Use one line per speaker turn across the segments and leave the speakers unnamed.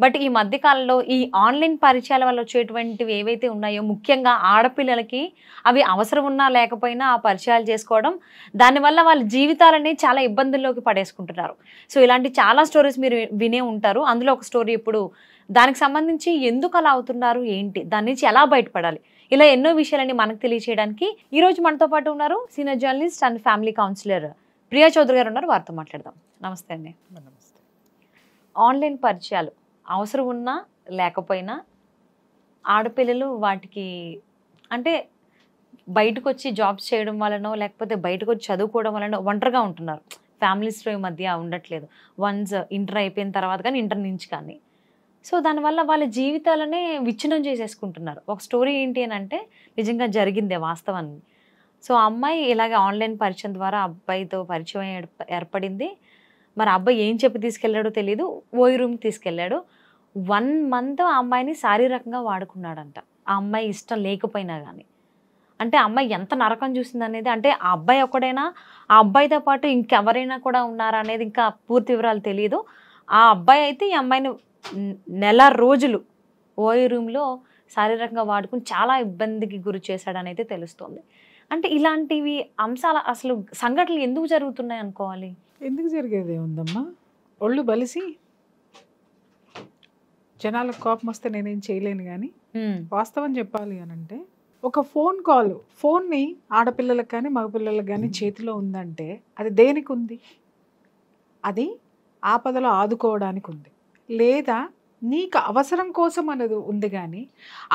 But ఈ మధ్య కాలంలో ఈ ఆన్లైన్ పరిచయాల వల్ల వచ్చేటువంటివి ఏవైతే ఉన్నాయో ముఖ్యంగా ఆడపిల్లలకి అవి అవసరం ఉన్నా లేకపోయినా ఆ పరిచయాలు చేసుకోవడం, దానివల్ల వాళ్ళ జీవితాలని చాలా ఇబ్బందుల్లోకి పడేసుకుంటున్నారు. సో ఇలాంటి చాలా స్టోరీస్ మీరు వినే ఉంటారు. అందులో ఒక స్టోరీ ఇప్పుడు దానికి సంబంధించి ఎందుకు అలా అవుతున్నారు, ఏంటి, దాని నుంచి ఎలా బయటపడాలి, ఇలా ఎన్నో విషయాలని మనకు తెలియచేయడానికి ఈ రోజు మనతో పాటు ఉన్నారు senior journalist and family counsellor Priya Chaudhary గారు ఉన్నారు. వారితో మాట్లాడదాం. నమస్తే అండి.
నమస్తే.
ఆన్లైన్ పరిచయాలు అవసరం ఉన్నా లేకపోయినా ఆడపిల్లలు వాటికి అంటే బయటకు వచ్చి జాబ్స్ చేయడం వలనో లేకపోతే బయటకు వచ్చి చదువుకోవడం వలన ఒంటరిగా ఉంటున్నారు. ఫ్యామిలీస్ మధ్య ఉండట్లేదు. వన్స్ ఇంటర్ అయిపోయిన తర్వాత కానీ ఇంటర్ నుంచి కానీ సో దానివల్ల వాళ్ళ జీవితాలనే విచ్ఛిన్నం చేసేసుకుంటున్నారు. ఒక స్టోరీ ఏంటి అని అంటే నిజంగా జరిగిందే వాస్తవాన్ని. సో ఆ అమ్మాయి ఇలాగే ఆన్లైన్ పరిచయం ద్వారా అబ్బాయితో పరిచయం ఏర్పడింది. మరి అబ్బాయి ఏం చెప్పి తీసుకెళ్ళాడో తెలియదు. ఓయి రూమ్కి తీసుకెళ్ళాడు. 1 month ఆ అమ్మాయిని శారీరకంగా వాడుకున్నాడంట. ఆ అమ్మాయి ఇష్టం లేకపోయినా కానీ. అంటే అమ్మాయి ఎంత నరకం చూసింది అనేది, అంటే ఆ అబ్బాయి ఒక్కడైనా, ఆ అబ్బాయితో పాటు ఇంకెవరైనా కూడా ఉన్నారా అనేది ఇంకా పూర్తి వివరాలు తెలియదు. ఆ అబ్బాయి అయితే ఈ అమ్మాయిని నెల రోజులు ఓయి రూమ్లో శారీరకంగా వాడుకుని చాలా ఇబ్బందికి గురి చేశాడని అయితే తెలుస్తోంది. అంటే ఇలాంటివి అంశాలు అసలు సంఘటనలు ఎందుకు జరుగుతున్నాయి అనుకోవాలి?
ఎందుకు జరిగేది ఉందమ్మా, ఒళ్ళు బలిసి జనాలకు కోపం వస్తే నేనేం చేయలేను. కానీ వాస్తవం చెప్పాలి అని అంటే ఒక ఫోన్ కాల్, ఫోన్ని ఆడపిల్లలకు కానీ మగపిల్లలకు కానీ చేతిలో ఉందంటే అది దేనికి ఉంది? అది ఆపదలో ఆదుకోవడానికి ఉంది, లేదా నీకు అవసరం కోసం అనేది ఉంది. కానీ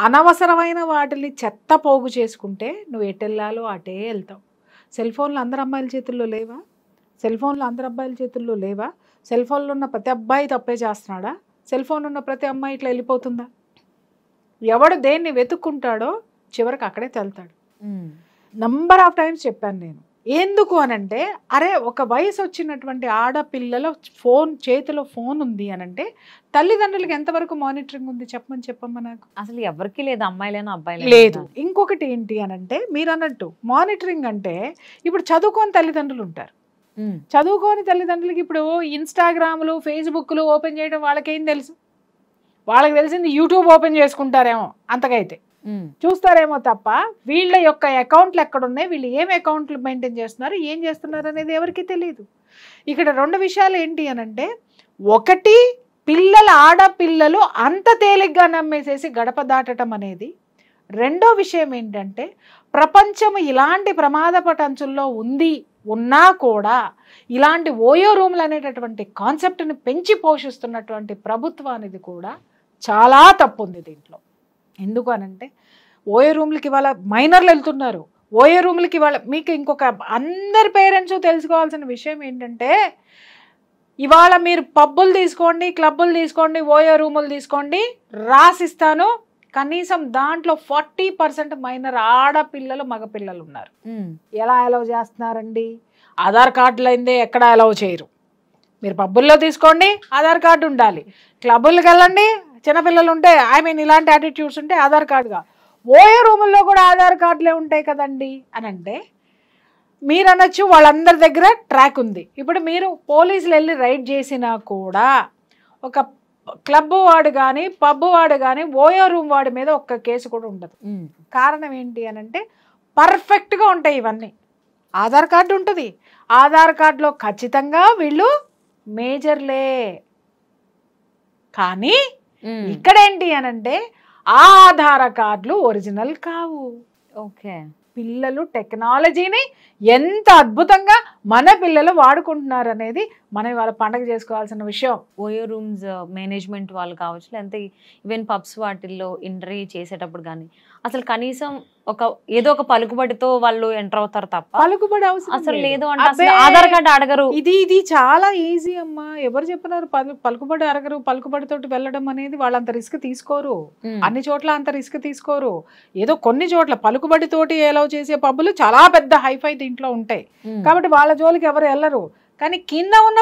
అనవసరమైన వాటిని చెత్త పోగు చేసుకుంటే నువ్వు ఎటెళ్ళాలో అటే వెళ్తావు. సెల్ ఫోన్లు అందరు అమ్మాయిల చేతుల్లో లేవా? సెల్ ఫోన్లు అందరు అబ్బాయిల చేతుల్లో లేవా? సెల్ ఫోన్లో ఉన్న ప్రతి అబ్బాయి తప్పే చేస్తున్నాడా? సెల్ ఫోన్ ఉన్న ప్రతి అమ్మాయి ఇట్లా వెళ్ళిపోతుందా? ఎవడు దేన్ని వెతుక్కుంటాడో చివరికి అక్కడే వెళ్తాడు. నంబర్ ఆఫ్ టైమ్స్ చెప్పాను నేను. ఎందుకు అనంటే, అరే ఒక వయసు వచ్చినటువంటి ఆడపిల్లల ఫోన్ చేతిలో ఫోన్ ఉంది అనంటే తల్లిదండ్రులకి ఎంతవరకు మానిటరింగ్ ఉంది చెప్పమ్మా నాకు.
అసలు ఎవరికి లేదు, అమ్మాయిలైనా అబ్బాయిలు
లేదు. ఇంకొకటి ఏంటి అనంటే మీరు అన్నట్టు మానిటరింగ్ అంటే ఇప్పుడు చదువుకోని తల్లిదండ్రులు ఉంటారు. చదువుకోని తల్లిదండ్రులకి ఇప్పుడు ఇన్స్టాగ్రామ్లు ఫేస్బుక్లు ఓపెన్ చేయడం వాళ్ళకేం తెలుసు? వాళ్ళకి తెలిసింది యూట్యూబ్ ఓపెన్ చేసుకుంటారేమో, అంతకైతే చూస్తారేమో తప్ప వీళ్ళ యొక్క అకౌంట్లు ఎక్కడున్నాయి, వీళ్ళు ఏం అకౌంట్లు మెయింటైన్ చేస్తున్నారు, ఏం చేస్తున్నారు అనేది ఎవరికి తెలియదు. ఇక్కడ 2 విషయాలు ఏంటి అనంటే, ఒకటి ఆడపిల్లలు అంత తేలిగ్గా నమ్మేసేసి గడప దాటడం అనేది. రెండో విషయం ఏంటంటే ప్రపంచం ఇలాంటి ప్రమాదపటంచుల్లో ఉన్నా కూడా ఇలాంటి ఓయో రూమ్లు అనేటటువంటి కాన్సెప్ట్ని పెంచి పోషిస్తున్నటువంటి ప్రభుత్వానికి కూడా చాలా తప్పు ఉంది దీంట్లో. ఎందుకు అనంటే ఓయో రూమ్లకి ఇవాళ మైనర్లు వెళ్తున్నారు. ఓయో రూమ్లకి ఇవాళ మీకు ఇంకొక అందరి పేరెంట్స్ తెలుసుకోవాల్సిన విషయం ఏంటంటే, ఇవాళ మీరు పబ్బులు తీసుకోండి, క్లబ్బులు తీసుకోండి, ఓయో రూములు తీసుకోండి, రాసిస్తాను, కనీసం దాంట్లో 40% మైనర్ ఆడపిల్లలు మగపిల్లలు ఉన్నారు. ఎలా అలౌ చేస్తున్నారండి? ఆధార్ కార్డులు అయిందే ఎక్కడ అలౌ చేయరు. మీరు పబ్బుల్లో తీసుకోండి, ఆధార్ కార్డు ఉండాలి. క్లబ్బులకు వెళ్ళండి, చిన్నపిల్లలు ఉంటే ఇలాంటి యాటిట్యూడ్స్ ఉంటే ఆధార్ కార్డుగా. ఓయో రూముల్లో కూడా ఆధార్ కార్డులే ఉంటాయి కదండి అని అంటే మీరు అనొచ్చు వాళ్ళందరి దగ్గర ట్రాక్ ఉంది. ఇప్పుడు మీరు పోలీసులు వెళ్ళి రైడ్ చేసినా కూడా ఒక క్లబ్ వాడు కానీ పబ్ వాడు కానీ ఓయో రూమ్ వాడి మీద ఒక్క కేసు కూడా ఉండదు. కారణం ఏంటి అని అంటే పర్ఫెక్ట్గా ఉంటాయి ఇవన్నీ. ఆధార్ కార్డు ఉంటుంది, ఆధార్ కార్డులో ఖచ్చితంగా వీళ్ళు మేజర్లే. కానీ ఇక్కడ ఏంటి అనంటే ఆ ఆధార్ కార్డులు ఒరిజినల్ కావు.
ఓకే,
పిల్లలు టెక్నాలజీని ఎంత అద్భుతంగా మన పిల్లలు వాడుకుంటున్నారు అనేది మనం ఇవాళ పండగ చేసుకోవాల్సిన విషయం.
ఓయో రూమ్స్ మేనేజ్మెంట్ వాళ్ళు కావచ్చు, లేదంటే ఈవెన్ పబ్స్ వాటిల్లో ఎంట్రీ చేసేటప్పుడు కానీ అసలు కనీసం ఏదో ఒక పలుకుబడితో వాళ్ళు ఎంటర్ అవుతారు తప్ప
పలుకుబడి అవసరం
అసలు లేదు అంటే అసలు ఆధార్ కార్డు అడగరు.
ఇది చాలా ఈజీ అమ్మా. ఎవరు చెప్పినారు పలుకుబడి అడగరు? పలుకుబడితోటి వెళ్ళడం అనేది వాళ్ళంత రిస్క్ తీసుకోరు. అన్ని చోట్ల అంత రిస్క్ తీసుకోరు. ఏదో కొన్ని చోట్ల పలుకుబడితోటి అలౌ చేసే పబ్బులు చాలా పెద్ద హైఫై దీంట్లో ఉంటాయి కాబట్టి వాళ్ళ జోలికి ఎవరు వెళ్ళరు. కానీ కింద ఉన్న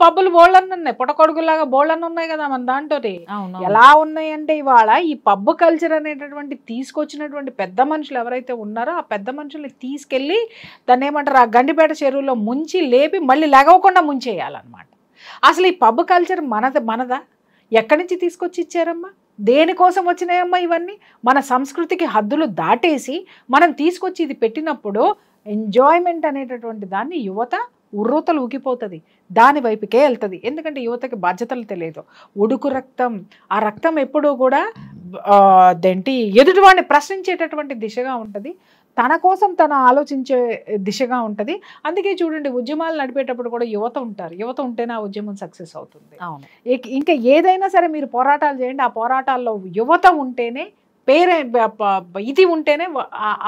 పబ్బులు బోళ్ళన్ని ఉన్నాయి, పుట్టకొడుకులాగా బోళ్ళన్ని ఉన్నాయి కదా మన దాంతో. ఎలా ఉన్నాయి అంటే ఇవాళ ఈ పబ్బు కల్చర్ అనేటటువంటి తీసుకొచ్చినటువంటి పెద్ద మనుషులు ఎవరైతే ఉన్నారో ఆ పెద్ద మనుషుల్ని తీసుకెళ్ళి దాన్ని ఏమంటారు, ఆ గండిపేట చెరువులో ముంచి లేపి మళ్ళీ లెగవకుండా ముంచేయాలన్నమాట. అసలు ఈ పబ్ కల్చర్ మనదా? ఎక్కడి నుంచి తీసుకొచ్చి ఇచ్చారమ్మా? దేనికోసం వచ్చినాయమ్మా ఇవన్నీ? మన సంస్కృతికి హద్దులు దాటేసి మనం తీసుకొచ్చి ఇది పెట్టినప్పుడు ఎంజాయ్మెంట్ అనేటటువంటి దాన్ని యువత ఉర్రూతలు ఊగిపోతుంది, దాని వైపుకే వెళ్తుంది. ఎందుకంటే యువతకి బాధ్యతలు తెలియదు. ఉడుకు రక్తం, ఆ రక్తం ఎప్పుడూ కూడా దేంటి ఎదుటివాడిని ప్రశ్నించేటటువంటి దిశగా ఉంటుంది, తన కోసం తన ఆలోచించే దిశగా ఉంటుంది. అందుకే చూడండి, ఉద్యమాలు నడిపేటప్పుడు కూడా యువత ఉంటారు. యువత ఉంటేనే ఆ ఉద్యమం సక్సెస్ అవుతుంది. ఇంకా ఏదైనా సరే మీరు పోరాటాలు చేయండి, ఆ పోరాటాల్లో యువత ఉంటేనే ఇది ఉంటేనే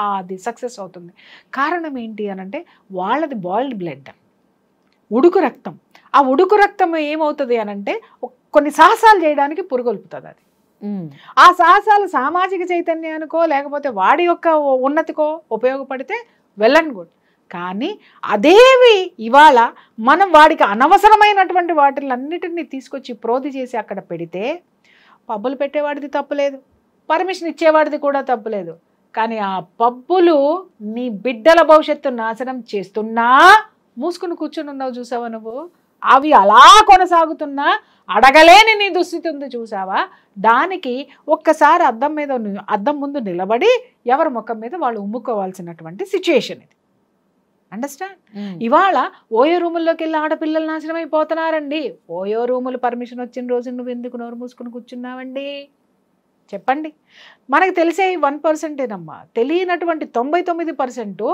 అది సక్సెస్ అవుతుంది. కారణం ఏంటి అనంటే వాళ్ళది బాయిల్డ్ బ్లడ్, ఉడుకు రక్తం. ఆ ఉడుకు రక్తం ఏమవుతుంది అనంటే కొన్ని సాహసాలు చేయడానికి పురుగొల్పుతుంది అది. ఆ సాహసాలు సామాజిక చైతన్యానికో లేకపోతే వాడి యొక్క ఉన్నతికో ఉపయోగపడితే వెల్ అండ్ గుడ్. కానీ అదేవి ఇవాళ మనం వాడికి అనవసరమైనటువంటి వాటిలన్నిటిని తీసుకొచ్చి ప్రోధి చేసి అక్కడ పెడితే పబ్బులు పెట్టేవాడిది తప్పులేదు, పర్మిషన్ ఇచ్చేవాడిది కూడా తప్పులేదు. కానీ ఆ పబ్బులు నీ బిడ్డల భవిష్యత్తు నాశనం చేస్తున్నా మూసుకుని కూర్చుని ఉన్నావు చూసావా నువ్వు? అవి అలా కొనసాగుతున్నా అడగలేని నీ దుస్థితి ఉంది చూసావా? దానికి ఒక్కసారి అద్దం ముందు నిలబడి ఎవరి ముఖం మీద వాళ్ళు ఉమ్ముకోవాల్సినటువంటి సిచ్యుయేషన్ ఇది. అండర్స్టాండ్? ఇవాళ ఓయో రూముల్లోకి వెళ్ళి ఆడపిల్లలు నాశనం అయిపోతున్నారండి. ఓయో రూములు పర్మిషన్ వచ్చిన రోజు నువ్వు ఎందుకు నోరు మూసుకుని కూర్చున్నావండి? చెప్పండి. మనకు తెలిసే 1%ఏనమ్మా, తెలియనటువంటి 99%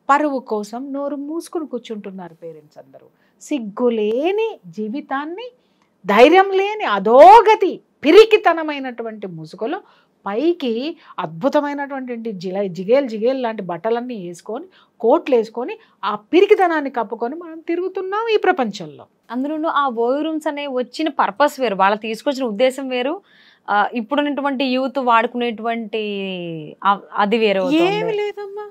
పరువు కోసం నోరు మూసుకుని కూర్చుంటున్నారు పేరెంట్స్ అందరూ. సిగ్గులేని జీవితాన్ని, ధైర్యం లేని అధోగతి, పిరికితనమైనటువంటి ముసుగులు పైకి అద్భుతమైనటువంటి జిగేల్ లాంటి బట్టలన్నీ వేసుకొని, కోట్లు వేసుకొని, ఆ పిరికితనాన్ని కప్పుకొని మనం తిరుగుతున్నాం ఈ ప్రపంచంలో.
అందులోనూ ఆ ఓయో రూమ్స్ అనే వచ్చిన పర్పస్ వేరు, వాళ్ళు తీసుకొచ్చిన ఉద్దేశం వేరు, ఇప్పుడున్నటువంటి యూత్ వాడుకునేటువంటి అది వేరు.
ఏమి లేదమ్మా,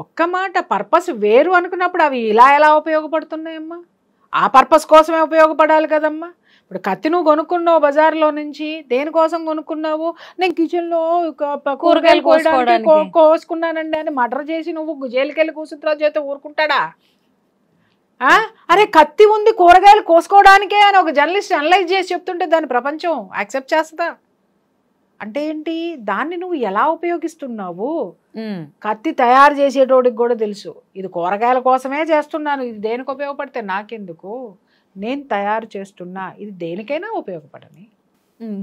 ఒక్క మాట, పర్పస్ వేరు అనుకున్నప్పుడు అవి ఎలా ఉపయోగపడుతున్నాయమ్మా? ఆ పర్పస్ కోసమే ఉపయోగపడాలి కదమ్మా. ఇప్పుడు కత్తి నువ్వు కొనుక్కున్నావు బజార్లో నుంచి, దేనికోసం కొనుక్కున్నావు? నేను కిచెన్లో కూరగాయలు కోసుకున్నానండి అని మర్డర్ చేసి నువ్వు జైలుకెళ్ళి కూర్చుంటావు చేత ఊరుకుంటాడా? అరే కత్తి ఉంది కూరగాయలు కోసుకోవడానికే అని ఒక జర్నలిస్ట్ అనలైజ్ చేసి చెప్తుంటే దాన్ని ప్రపంచం యాక్సెప్ట్ చేస్తుందా? అంటే ఏంటి, దాన్ని నువ్వు ఎలా ఉపయోగిస్తున్నావు? కత్తి తయారు చేసేటోడికి కూడా తెలుసు ఇది కూరగాయల కోసమే చేస్తున్నాను, ఇది దేనికి ఉపయోగపడితే నాకెందుకు, నేను తయారు చేస్తున్నా, ఇది దేనికైనా ఉపయోగపడని.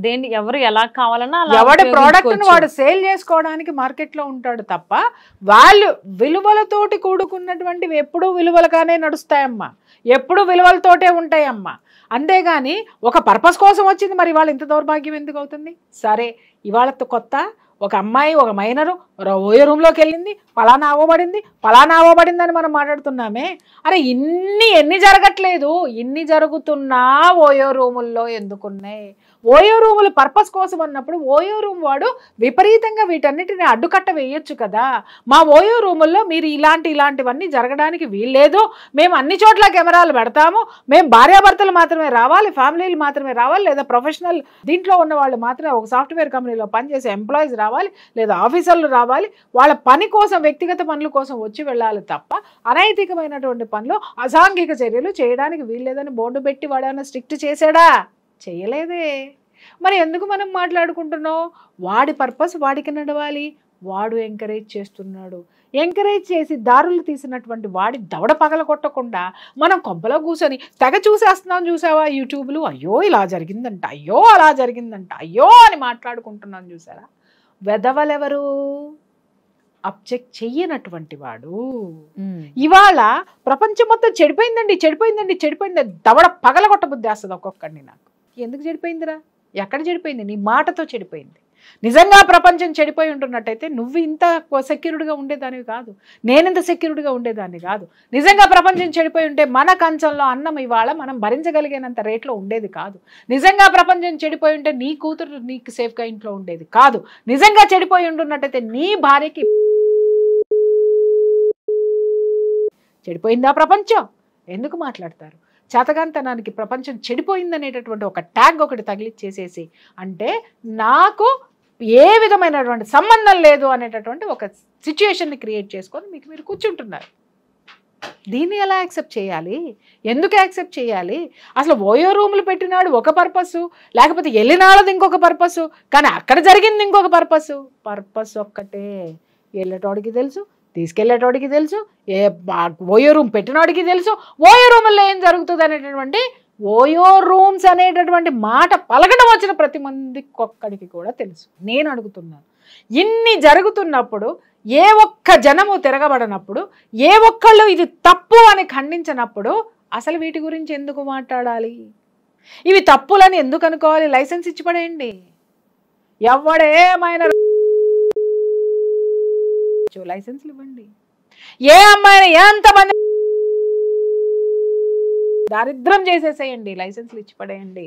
దేని ఎవరు ఎలా కావాలన్నా
ఎవడి ప్రోడక్ట్ ను వాడు సేల్ చేసుకోవడానికి మార్కెట్ లో ఉంటాడు తప్ప వాళ్ళు విలువలతోటి కూడుకున్నటువంటివి ఎప్పుడూ విలువలుగానే నడుస్తాయమ్మా, ఎప్పుడు విలువలతోటే ఉంటాయమ్మా. అంతేగాని ఒక పర్పస్ కోసం వచ్చింది మరి ఇవాళ ఇంత దౌర్భాగ్యం ఎందుకు అవుతుంది? సరే ఇవాళతో కొత్త ఒక అమ్మాయి, ఒక మైనరు ఓయో రూమ్లోకి వెళ్ళింది, ఫలానా అవ్వబడింది అని మనం మాట్లాడుతున్నామే. అరే ఎన్ని జరగట్లేదు, ఇన్ని జరుగుతున్నా ఓయో రూముల్లో ఎందుకున్నాయి? ఓయో రూములు పర్పస్ కోసం అన్నప్పుడు ఓయో రూమ్ వాడు విపరీతంగా వీటన్నిటిని అడ్డుకట్ట వేయొచ్చు కదా. మా ఓయో రూముల్లో మీరు ఇలాంటివన్నీ జరగడానికి వీల్లేదు, మేము అన్ని చోట్ల కెమెరాలు పెడతాము, మేము భార్యాభర్తలు మాత్రమే రావాలి, ఫ్యామిలీలు మాత్రమే రావాలి, లేదా ప్రొఫెషనల్ దీంట్లో ఉన్న వాళ్ళు మాత్రమే, ఒక సాఫ్ట్వేర్ కంపెనీలో పనిచేసే ఎంప్లాయీస్ రావాలి, లేదా ఆఫీసర్లు రావాలి, వాళ్ళ పని కోసం వ్యక్తిగత పనుల కోసం వచ్చి వెళ్ళాలి తప్ప అనైతికమైనటువంటి పనులు, అసాంఘిక చర్యలు చేయడానికి వీల్లేదని బోర్డు పెట్టి వాడేమైనా స్ట్రిక్ట్ చేశాడా? చేయలేదే. మరి ఎందుకు మనం మాట్లాడుకుంటున్నాం? వాడి పర్పస్ వాడికి నడవాలి, వాడు ఎంకరేజ్ చేస్తున్నాడు. ఎంకరేజ్ చేసి దారులు తీసినటువంటి వాడి దవడ పగల కొట్టకుండా మనం కొంపలో కూర్చొని తెగ చూసేస్తున్నాం చూసావా యూట్యూబ్లు. అయ్యో ఇలా జరిగిందంట, అయ్యో అలా జరిగిందంట, అయ్యో అని మాట్లాడుకుంటున్నాం చూసారా? వెదవలెవరు? అబ్జెక్ట్ చెయ్యనటువంటి వాడు. ఇవాళ ప్రపంచం మొత్తం చెడిపోయింది దవడ పగలగొట్ట బుద్ధి వేస్తుంది ఒక్కొక్కడిని. నాకు ఎందుకు చెడిపోయిందిరా? ఎక్కడ చెడిపోయింది? నీ మాటతో చెడిపోయింది. నిజంగా ప్రపంచం చెడిపోయి ఉంటున్నట్టయితే నువ్వు ఇంత సెక్యూర్డ్గా ఉండేదానివి కాదు, నేనింత సెక్యూర్డ్గా ఉండేదాన్ని కాదు. నిజంగా ప్రపంచం చెడిపోయి ఉంటే మన కంచంలో అన్నం ఇవాళ మనం భరించగలిగినంత రేట్లో ఉండేది కాదు. నిజంగా ప్రపంచం చెడిపోయి ఉంటే నీ కూతురు నీకు సేఫ్గా ఇంట్లో ఉండేది కాదు. నిజంగా చెడిపోయి ఉంటున్నట్టయితే నీ భార్యకి చెడిపోయిందా ప్రపంచం? ఎందుకు మాట్లాడతారు? చేతగాంతనానికి ప్రపంచం చెడిపోయిందనేటటువంటి ఒక ట్యాగ్ ఒకటి తగిలిచ్చేసేసి, అంటే నాకు ఏ విధమైనటువంటి సంబంధం లేదు అనేటటువంటి ఒక సిచ్యుయేషన్ని క్రియేట్ చేసుకొని మీరు కూర్చుంటున్నారు. దీన్ని ఎలా యాక్సెప్ట్ చేయాలి? ఎందుకు యాక్సెప్ట్ చేయాలి? అసలు ఓయో రూములు పెట్టినాడు ఒక పర్పస్, లేకపోతే వెళ్ళినాళ్ళది ఇంకొక పర్పస్, కానీ అక్కడ జరిగింది ఇంకొక పర్పస్ ఒక్కటే. వెళ్ళేటోడికి తెలుసు, తీసుకెళ్లేటోడికి తెలుసు, ఓయో రూమ్ పెట్టినోడికి తెలుసు, ఓయో రూముల్లో ఏం జరుగుతుంది అనేటటువంటి ఓయో రూమ్స్ అనేటటువంటి మాట పలకడం వచ్చిన ప్రతి మందికి ఒక్కడికి కూడా తెలుసు. నేను అడుగుతున్నాను, ఇన్ని జరుగుతున్నప్పుడు ఏ ఒక్క జనము తిరగబడినప్పుడు, ఏ ఒక్కళ్ళు ఇది తప్పు అని ఖండించినప్పుడు అసలు వీటి గురించి ఎందుకు మాట్లాడాలి? ఇవి తప్పులని ఎందుకు అనుకోవాలి? లైసెన్స్ ఇచ్చి పడేయండి. ఎవడేమైనా లైసెన్స్లు ఇవ్వండి. ఏ అమ్మాయిని ఎంతమంది దారిద్రం చేసేసేయండి, లైసెన్స్లు ఇచ్చి పడేయండి.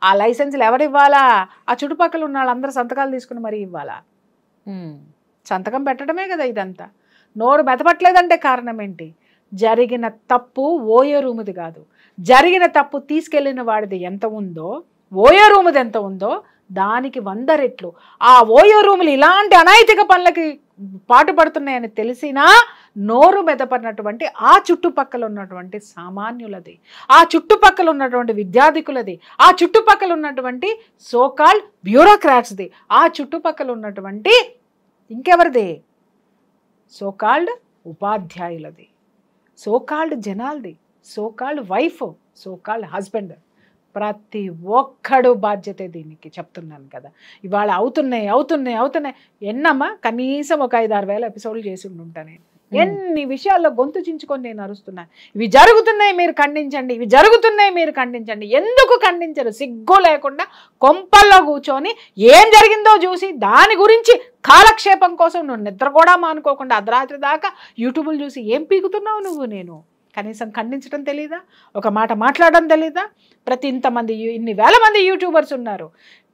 ఆ లైసెన్స్లు ఎవరు ఇవ్వాలా? ఆ చుట్టుపక్కల ఉన్న వాళ్ళందరూ సంతకాలు తీసుకుని మరీ ఇవ్వాలా? సంతకం పెట్టడమే కదా ఇదంతా. నోరు మెతపట్లేదంటే కారణం ఏంటి? జరిగిన తప్పు ఓయో రూముది కాదు, జరిగిన తప్పు తీసుకెళ్లిన వాడిది ఎంత ఉందో, ఓయో రూముది ఎంత ఉందో దానికి 100 రెట్లు. ఆ ఓయో రూములు ఇలాంటి అనైతిక పనులకి పాటుపడుతున్నాయని తెలిసినా నోరు మెదపడినటువంటి ఆ చుట్టుపక్కల ఉన్నటువంటి సామాన్యులది, ఆ చుట్టుపక్కల ఉన్నటువంటి విద్యార్థికులది, ఆ చుట్టుపక్కల ఉన్నటువంటి సోకాల్డ్ బ్యూరోక్రాట్స్ది, ఆ చుట్టుపక్కల ఉన్నటువంటి ఇంకెవరిది? సోకాల్డ్ ఉపాధ్యాయులది, సోకాల్డ్ జనాలది, సోకాల్డ్ వైఫ్, సోకాల్డ్ హస్బెండ్. ప్రతి ఒక్కడు బాధ్యతే దీనికి. చెప్తున్నాను కదా, ఇవాళ అవుతున్నాయి. ఎన్నమ్మా, కనీసం ఒక 5-6 వేల ఎపిసోడ్లు చేసి ఉంటాను నేను. ఎన్ని విషయాల్లో గొంతు చించుకొని నేను అరుస్తున్నాను. ఇవి జరుగుతున్నాయి మీరు ఖండించండి, ఇవి జరుగుతున్నాయి మీరు ఖండించండి. ఎందుకు ఖండించరు? సిగ్గు లేకుండా కొంపల్లో కూర్చొని ఏం జరిగిందో చూసి దాని గురించి కాలక్షేపం కోసం నువ్వు నిద్ర కూడా మానుకోకుండా అర్ధరాత్రి దాకా యూట్యూబ్లు చూసి ఏం పీకుతున్నావు నువ్వు? నేను కనీసం ఖండించడం తెలీదా? ఒక మాట మాట్లాడడం తెలీదా? ఇంతమంది ఇన్ని వేల మంది యూట్యూబర్స్ ఉన్నారు,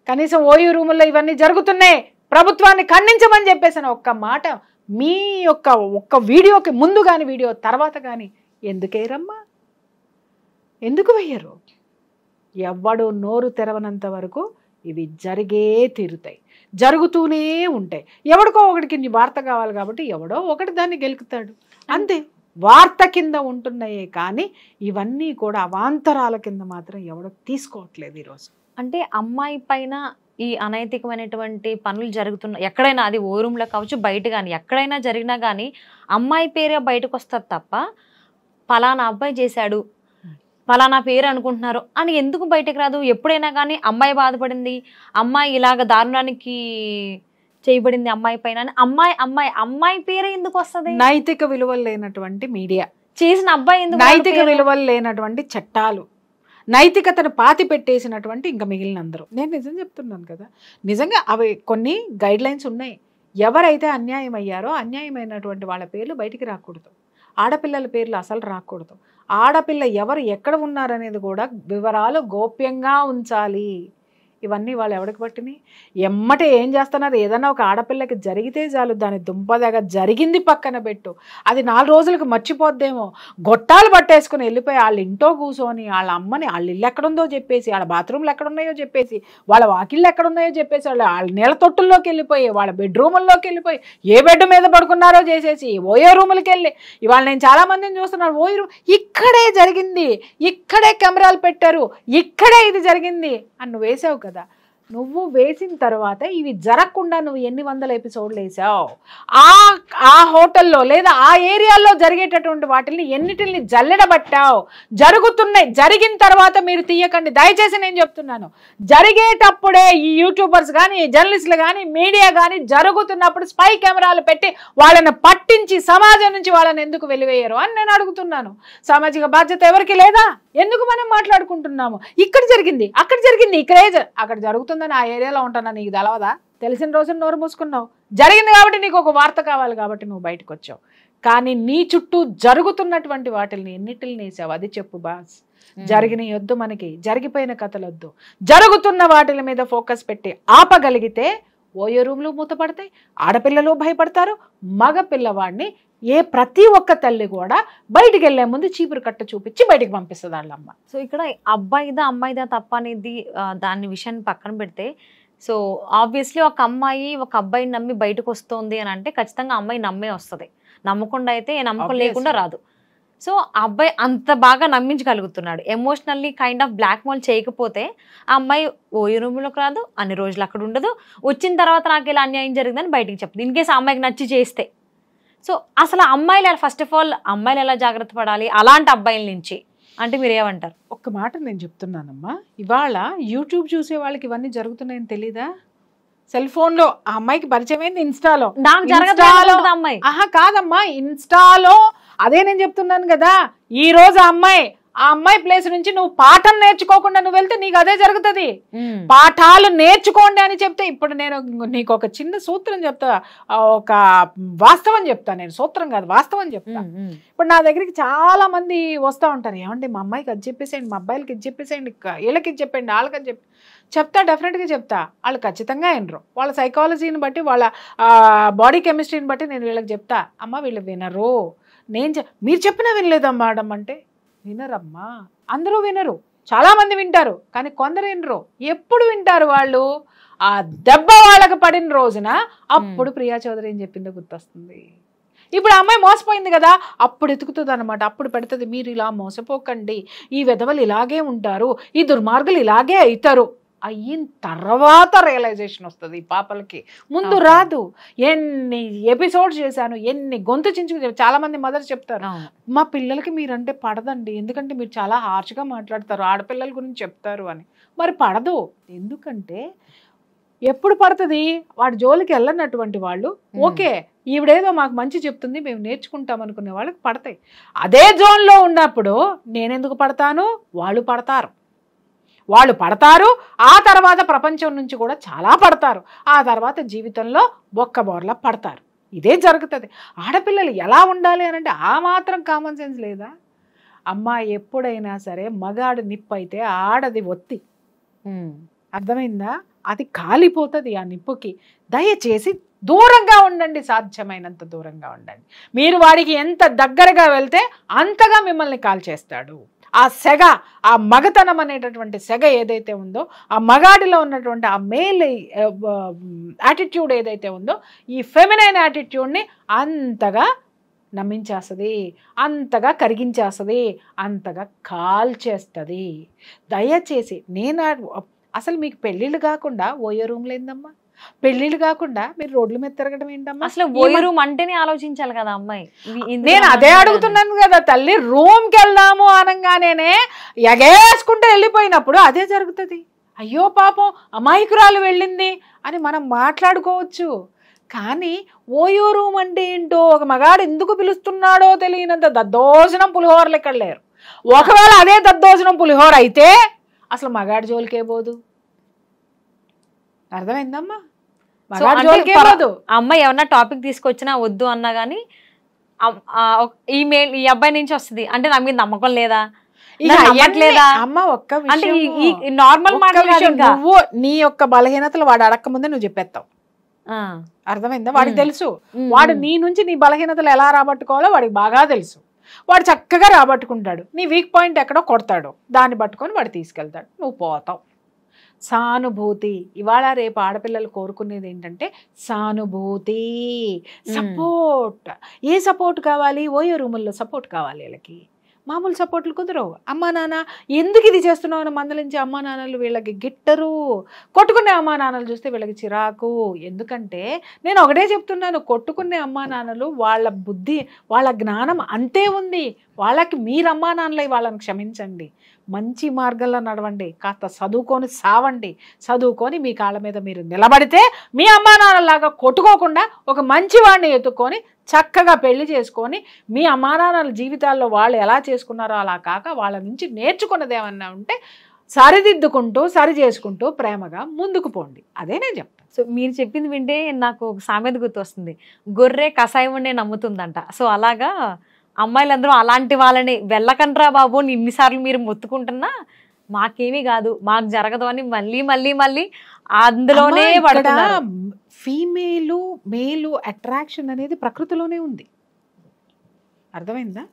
కనీసం ఓయూ రూముల్లో ఇవన్నీ జరుగుతున్నాయి, ప్రభుత్వాన్ని ఖండించమని చెప్పేసిన ఒక్క మాట మీ ఒక్క వీడియోకి ముందు కానీ వీడియో తర్వాత కానీ ఎందుకేరమ్మా? ఎందుకు వెయ్యరు? ఎవడు నోరు తెరవనంత వరకు ఇవి జరిగే తీరుతాయి, జరుగుతూనే ఉంటాయి. ఎవడికో ఒకటికి వార్త కావాలి కాబట్టి ఎవడో ఒకటి దాన్ని గెలుకుతాడు, అంతే. వార్త కింద ఉంటున్నాయే కానీ ఇవన్నీ కూడా అవాంతరాల కింద మాత్రం ఎవడో తీసుకోవట్లేదు ఈరోజు.
అంటే అమ్మాయి పైన ఈ అనైతికమైనటువంటి పనులు జరుగుతున్న ఎక్కడైనా, అది ఓ రూమ్లో కావచ్చు, బయట కానీ ఎక్కడైనా జరిగినా కానీ అమ్మాయి పేరే బయటకు వస్తుంది తప్ప పలానా అబ్బాయి చేశాడు, పలానా పేరు అనుకుంటున్నారు అని ఎందుకు బయటకు రాదు? ఎప్పుడైనా కానీ అమ్మాయి బాధపడింది, అమ్మాయి ఇలాగ దారుణానికి చేయబడింది అమ్మాయి పైన, అమ్మాయి పేరే ఎందుకు వస్తుంది?
నైతిక విలువలు లేనటువంటి మీడియా,
చేసిన అబ్బాయి ఎందుకు,
నైతిక విలువలు లేనటువంటి చట్టాలు, నైతికతను పాతి పెట్టేసినటువంటి ఇంకా మిగిలిన అందరూ. నేను నిజం చెప్తున్నాను కదా, నిజంగా అవి కొన్ని గైడ్ లైన్స్ ఉన్నాయి. ఎవరైతే అన్యాయం అయ్యారో అన్యాయమైనటువంటి వాళ్ళ పేర్లు బయటికి రాకూడదు, ఆడపిల్లల పేర్లు అసలు రాకూడదు. ఆడపిల్ల ఎవరు ఎక్కడ ఉన్నారనేది కూడా వివరాలు గోప్యంగా ఉంచాలి. ఇవన్నీ వాళ్ళు ఎవరికి పట్టినాయి? ఎమ్మటే ఏం చేస్తున్నారు? ఏదైనా ఒక ఆడపిల్లకి జరిగితే చాలు దాని దుంపదగా జరిగింది పక్కన పెట్టు, అది 4 రోజులకు మర్చిపోద్దేమో, గొట్టాలు పట్టేసుకుని వెళ్ళిపోయి వాళ్ళ ఇంట్లో కూర్చొని వాళ్ళ అమ్మని వాళ్ళ ఇల్లు ఎక్కడుందో చెప్పేసి, వాళ్ళ బాత్రూమ్లు ఎక్కడున్నాయో చెప్పేసి, వాళ్ళ వాకిళ్ళు ఎక్కడున్నాయో చెప్పేసి, వాళ్ళ నీళ్ళ తొట్టుల్లోకి వెళ్ళిపోయి, వాళ్ళ బెడ్రూముల్లోకి వెళ్ళిపోయి, ఏ బెడ్ మీద పడుకున్నారో చేసేసి ఓయో రూములకి వెళ్ళి, ఇవాళ నేను చాలా మందిని చూస్తున్నాను, ఓయో రూమ్ ఇక్కడే జరిగింది, ఇక్కడే కెమెరాలు పెట్టారు, ఇక్కడే ఇది జరిగింది అని నువ్వు వేసావు కదా. నువ్వు వేసిన తర్వాత ఇవి జరగకుండా నువ్వు ఎన్ని వందల ఎపిసోడ్లు వేసావు? ఆ హోటల్లో లేదా ఆ ఏరియాలో జరిగేటటువంటి వాటిని ఎన్నిటిని జల్లెడబట్టావు? జరుగుతున్నాయి, జరిగిన తర్వాత మీరు తీయకండి దయచేసి. నేను చెప్తున్నాను, జరిగేటప్పుడే ఈ యూట్యూబర్స్ కానీ, జర్నలిస్టులు కానీ, మీడియా కానీ జరుగుతున్నప్పుడు స్పై కెమెరాలు పెట్టి వాళ్ళని పట్టించి సమాజం నుంచి వాళ్ళని ఎందుకు వెలివేయరు అని నేను అడుగుతున్నాను. సామాజిక బాధ్యత ఎవరికి లేదా? ఎందుకు మనం మాట్లాడుకుంటున్నాము? ఇక్కడ జరిగింది, అక్కడ జరిగింది, ఇక్కడే అక్కడ జరుగుతుందని ఆ ఏరియాలో ఉంటున్నా, నీకు తెలవదా? తెలిసిన రోజున నోరు మూసుకున్నావు. జరిగింది కాబట్టి నీకు ఒక వార్త కావాలి కాబట్టి నువ్వు బయటకు వచ్చావు, కానీ నీ చుట్టూ జరుగుతున్నటువంటి వాటిని ఎన్నిటిని వేసావు? అది చెప్పు బాస్. జరిగిన వద్దు, మనకి జరిగిపోయిన కథలు వద్దు, జరుగుతున్న వాటిల మీద ఫోకస్ పెట్టి ఆపగలిగితే ఓయో రూమ్లు మూతపడతాయి, ఆడపిల్లలు భయపడతారు, మగ పిల్లవాడిని ప్రతి ఒక్క తల్లి కూడా బయటికి వెళ్లే ముందు చీపురు కట్ట చూపించి బయటికి పంపిస్తుంది వాళ్ళమ్మ.
సో ఇక్కడ అబ్బాయిదా అమ్మాయిదా తప్ప అనేది దాని విషయాన్ని పక్కన పెడితే, సో ఆబ్వియస్లీ ఒక అమ్మాయి ఒక అబ్బాయిని నమ్మి బయటకు వస్తుంది అని అంటే ఖచ్చితంగా అమ్మాయి నమ్మే వస్తుంది. నమ్మకుండా అయితే నమ్మకం లేకుండా రాదు. సో ఆ అబ్బాయి అంత బాగా నమ్మించగలుగుతున్నాడు. ఎమోషనల్లీ కైండ్ ఆఫ్ బ్లాక్మెయిల్ చేయకపోతే ఆ అమ్మాయి ఓయో రూమ్లోకి రాదు, అన్ని రోజులు అక్కడ ఉండదు, వచ్చిన తర్వాత నాకు ఇలా అన్యాయం జరిగిందని బయటికి చెప్తుంది. ఇన్ కేసు ఆ అమ్మాయికి నచ్చి చేస్తే. సో అసలు అమ్మాయిలు ఫస్ట్ ఆఫ్ ఆల్ అమ్మాయిలు ఎలా జాగ్రత్త పడాలి అలాంటి అబ్బాయిల నుంచి అంటే మీరు ఏమంటారు?
ఒక్క మాట నేను చెప్తున్నానమ్మా, ఇవాళ యూట్యూబ్ చూసే వాళ్ళకి ఇవన్నీ జరుగుతున్నాయని తెలీదా? సెల్ ఫోన్ లో ఆ అమ్మాయికి పరిచయం అయింది ఇన్స్టాలో.
నాకు జరగదు అమ్మాయి.
ఆహా కాదమ్మా, ఇన్స్టాలో అదే నేను చెప్తున్నాను కదా. ఈ రోజు ఆ అమ్మాయి ప్లేస్ నుంచి నువ్వు పాఠం నేర్చుకోకుండా నువ్వు వెళ్తే నీకు అదే జరుగుతుంది. పాఠాలు నేర్చుకోండి అని చెప్తే, ఇప్పుడు నేను నీకు ఒక చిన్న సూత్రం చెప్తా, ఒక వాస్తవం చెప్తా. నేను సూత్రం కాదు, వాస్తవం చెప్తా. ఇప్పుడు నా దగ్గరికి చాలా మంది వస్తూ ఉంటారు, ఏమండి మా అమ్మాయికి అది చెప్పేసేయండి, మా అబ్బాయిలకి ఇది చెప్పేసేయండి, వీళ్ళకి ఇది చెప్పండి, వాళ్ళకి చెప్తా, డెఫినెట్గా చెప్తా. వాళ్ళు ఖచ్చితంగా వినరు. వాళ్ళ సైకాలజీని బట్టి, వాళ్ళ బాడీ కెమిస్ట్రీని బట్టి నేను వీళ్ళకి చెప్తా. అమ్మ వీళ్ళు వినరు, మీరు చెప్పినా వినలేదమ్మా మేడం అంటే వినరమ్మా. అందరూ వినరు, చాలా మంది వింటారు, కానీ కొందరు వినరు. ఎప్పుడు వింటారు వాళ్ళు? ఆ దెబ్బ వాళ్ళకి పడిన రోజున అప్పుడు ప్రియా చౌదరి ఏం చెప్పిందో గుర్తొస్తుంది. ఇప్పుడు అమ్మాయి మోసపోయింది కదా, అప్పుడు ఎతుకుతుంది అనమాట. అప్పుడు పెడుతుంది, మీరు ఇలా మోసపోకండి, ఈ విధవలు ఇలాగే ఉంటారు, ఈ దుర్మార్గులు ఇలాగే అవుతారు. అయిన తర్వాత రియలైజేషన్ వస్తుంది ఈ పాపలకి, ముందు రాదు. ఎన్ని ఎపిసోడ్స్ చేశాను, ఎన్ని గొంతు చించుకు చాలా మంది మదర్స్ చెప్తారు, మా పిల్లలకి మీరంటే పడదండి, ఎందుకంటే మీరు చాలా హార్ష్గా మాట్లాడతారు, ఆడపిల్లల గురించి చెప్తారు అని. మరి పడదు, ఎందుకంటే ఎప్పుడు పడుతుంది? వాడి జోలికి వెళ్ళనటువంటి వాళ్ళు, ఓకే ఈవిడేదో మాకు మంచి చెప్తుంది మేము నేర్చుకుంటాం అనుకునే వాళ్ళకి పడతాయి. అదే జోన్లో ఉన్నప్పుడు నేనెందుకు పడతాను? వాళ్ళు పడతారు. ఆ తర్వాత ప్రపంచం నుంచి కూడా చాలా పడతారు. ఆ తర్వాత జీవితంలో బొక్కబోర్లా పడతారు. ఇదే జరుగుతుంది. ఆడపిల్లలు ఎలా ఉండాలి అని అంటే ఆ మాత్రం కామన్ సెన్స్ లేదా? అమ్మ ఎప్పుడైనా సరే మగాడు నిప్పు అయితే ఆడది ఒత్తి, అర్థమైందా? అది కాలిపోతుంది ఆ నిప్పుకి. దయచేసి దూరంగా ఉండండి, సాధ్యమైనంత దూరంగా ఉండండి. మీరు వాడికి ఎంత దగ్గరగా వెళ్తే అంతగా మిమ్మల్ని కాల్చేస్తాడు. ఆ సెగ, ఆ మగతనం అనేటటువంటి సెగ ఏదైతే ఉందో, ఆ మగాడిలో ఉన్నటువంటి ఆ మేల్ యాటిట్యూడ్ ఏదైతే ఉందో, ఈ ఫెమినైన్ యాటిట్యూడ్ని అంతగా నమ్మించేస్తుంది, అంతగా కరిగించేస్తుంది, అంతగా కాల్చేస్తుంది. దయచేసి అసలు మీకు పెళ్ళిళ్ళు కాకుండా ఓయో రూమ్లు ఏందమ్మా? పెళ్లిళ్ళు కాకుండా మీరు రోడ్ల మీద తిరగడం ఏంటమ్మా?
అసలు ఓయో రూమ్ అంటేనే ఆలోచించాలి కదా అమ్మాయి.
నేను అదే అడుగుతున్నాను కదా తల్లి. రూమ్కి వెళ్దాము అనగానే ఎగేసుకుంటే వెళ్ళిపోయినప్పుడు అదే జరుగుతుంది. అయ్యో పాపం అమాయకురాలు వెళ్ళింది అని మనం మాట్లాడుకోవచ్చు, కానీ ఓయో రూమ్ అంటే ఏంటో, ఒక మగాడు ఎందుకు పిలుస్తున్నాడో తెలియనంత దద్దోజనం పులిహోరలు ఇక్కడ లేరు. ఒకవేళ అదే దద్దోజనం పులిహోర అయితే అసలు మగాడి జోలికే పోదు. అర్థమైందమ్మా?
అమ్మాయి ఏమన్నా టాపిక్ తీసుకొచ్చినా వద్దు అన్నా గానీ ఈ అబ్బాయి నుంచి వస్తుంది అంటే నా మీద నమ్మకం లేదా,
అమ్మ ఒక్క
నార్మల్
నువ్వు నీ యొక్క బలహీనతలు వాడు అడక్క ముందే నువ్వు చెప్పేస్తావు. అర్థమైందా? వాడికి తెలుసు, వాడు నీ నుంచి నీ బలహీనతలు ఎలా రాబట్టుకోవాలో వాడికి బాగా తెలుసు. వాడు చక్కగా రాబట్టుకుంటాడు. నీ వీక్ పాయింట్ ఎక్కడో కొడతాడు, దాన్ని పట్టుకొని వాడు తీసుకెళ్తాడు, నువ్వు పోతావు. సానుభూతి. ఇవాళ రేపు ఆడపిల్లలు కోరుకునేది ఏంటంటే సానుభూతి, సపోర్ట్. ఏ సపోర్ట్ కావాలి? ఓయో రూముల్లో సపోర్ట్ కావాలి వీళ్ళకి. మామూలు సపోర్ట్లు కుదరవు. అమ్మా నాన్న ఎందుకు ఇది చేస్తున్నావు అని మందలించే అమ్మా నాన్నలు వీళ్ళకి గిట్టరు. కొట్టుకునే అమ్మా నాన్నలు చూస్తే వీళ్ళకి చిరాకు. ఎందుకంటే నేను ఒకటే చెప్తున్నాను, కొట్టుకునే అమ్మా నాన్నలు వాళ్ళ బుద్ధి, వాళ్ళ జ్ఞానం అంతే ఉంది. వాళ్ళకి మీరు అమ్మా నాన్నలై వాళ్ళని క్షమించండి, మంచి మార్గంలో నడవండి, కాస్త చదువుకొని సావండి. చదువుకొని మీ కాళ్ళ మీద మీరు నిలబడితే మీ అమ్మా నాన్నలాగా కొట్టుకోకుండా ఒక మంచి వాడిని ఎత్తుక్కొని చక్కగా పెళ్లి చేసుకొని మీ అమ్మా నాన్నల జీవితాల్లో వాళ్ళు ఎలా చేసుకున్నారో అలా కాక వాళ్ళ నుంచి నేర్చుకున్నది ఏమన్నా ఉంటే సరిదిద్దుకుంటూ సరి చేసుకుంటూ ప్రేమగా ముందుకు పోండి. అదే నేను చెప్తాను.
సో మీరు చెప్పింది వింటే నాకు ఒక సామెత గుర్తు వస్తుంది, గొర్రె కషాయం ఉండే నమ్ముతుందంట. సో అలాగా అమ్మాయిలందరూ అలాంటి వాళ్ళని వెళ్ళకండ్రా బాబు ఇన్నిసార్లు మీరు మొత్తుకుంటున్నా మాకేమీ కాదు, మాకు జరగదు అని మళ్ళీ మళ్ళీ మళ్ళీ అందులోనే పడుతున్నారు.
మేలు అట్రాక్షన్ అనేది ప్రకృతిలోనే ఉంది. అర్థమైందా?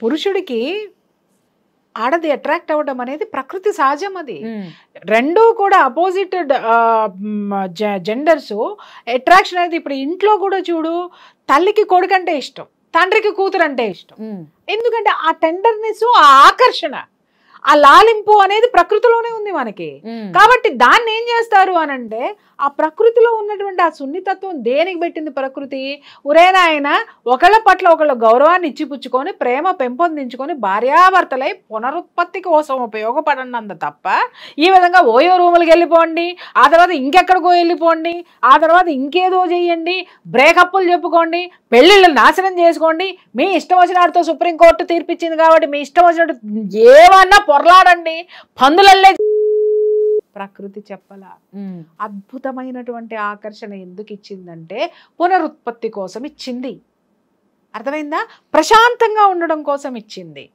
పురుషుడికి ఆడది అట్రాక్ట్ అవ్వడం అనేది ప్రకృతి సహజం. అది రెండూ కూడా అపోజిట్ జెండర్స్ అట్రాక్షన్ అనేది. ఇప్పుడు ఇంట్లో కూడా చూడు, తల్లికి కొడుకంటే ఇష్టం, తండ్రికి కూతురు అంటే ఇష్టం. ఎందుకంటే ఆ టెండర్నెస్, ఆ ఆకర్షణ, ఆ లాలింపు అనేది ప్రకృతిలోనే ఉంది మనకి. కాబట్టి దాన్ని ఏం చేస్తారు అనంటే ఆ ప్రకృతిలో ఉన్నటువంటి ఆ సున్నితత్వం దేనికి పెట్టింది ప్రకృతి? ఉరేనాయన ఒకళ్ళ పట్ల ఒకళ్ళ గౌరవాన్ని ఇచ్చిపుచ్చుకొని ప్రేమ పెంపొందించుకొని భార్యాభర్తలై పునరుత్పత్తి కోసం ఉపయోగపడనంత తప్ప ఈ విధంగా ఓయో రూములకు వెళ్ళిపోండి, ఆ తర్వాత ఇంకెక్కడికో వెళ్ళిపోండి, ఆ తర్వాత ఇంకేదో చెయ్యండి, బ్రేకప్లు చెప్పుకోండి, పెళ్ళిళ్ళు నాశనం చేసుకోండి, మీ ఇష్టం వచ్చినతో సుప్రీంకోర్టు తీర్పిచ్చింది కాబట్టి మీ ఇష్టం వచ్చినట్టు ఏమన్నా పొరలాడండి, పందులల్లే ప్రకృతి చెప్పలా. అద్భుతమైనటువంటి ఆకర్షణ ఎందుకు ఇచ్చిందంటే పునరుత్పత్తి కోసం ఇచ్చింది. అర్థమైందా? ప్రశాంతంగా ఉండడం కోసం ఇచ్చింది.